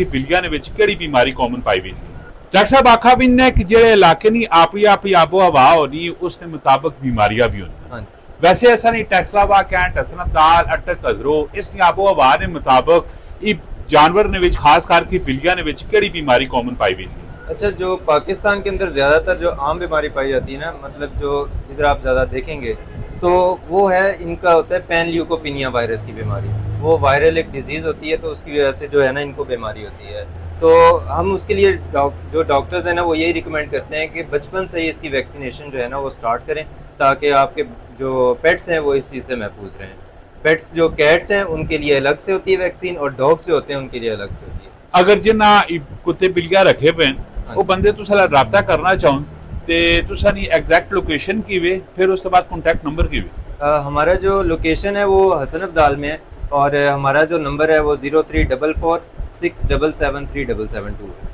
कि बिलियां विच केड़ी बीमारी कॉमन पाई गई थी। डॉक्टर साहब आखा भी ने कि जेड़े इलाके नी आप आबो हवा होनी उसके मुताबिक बीमारियां भी होनी। हाँ वैसे ऐसा नहीं टेक्सलावा कैंट हसनताल अटक कजरो इसकी आबो हवा ने मुताबिक ये जानवर ने विच खास करके बिलियां ने विच केड़ी बीमारी कॉमन पाई गई थी। अच्छा, जो पाकिस्तान के अंदर ज़्यादातर जो आम बीमारी पाई जाती है ना, मतलब जो इधर आप ज़्यादा देखेंगे तो वो है, इनका होता है पैन ल्यूकोपिनिया वायरस की बीमारी। वो वायरल एक डिजीज़ होती है, तो उसकी वजह से जो है ना इनको बीमारी होती है। तो हम उसके लिए जो डॉक्टर्स हैं ना वो यही रिकमेंड करते हैं कि बचपन से ही इसकी वैक्सीनेशन जो है ना वो स्टार्ट करें, ताकि आपके जो पेट्स हैं वो इस चीज़ से महफूज रहें। पेट्स जो कैट्स हैं उनके लिए अलग से होती है वैक्सीन, और डॉग्स जो होते हैं उनके लिए अलग से होती है। अगर जिन्ना कुत्ते बिल्लियां रखे पे वो बंदे तुसा रब्ता करना चाहन ते तुसा नी एग्जैक्ट लोकेशन की वे फिर उसके बाद कॉन्टैक्ट नंबर की वे। हमारा जो लोकेशन है वो हसन अब्दाल में है, और हमारा जो नंबर है वो 0344 677 3772 है।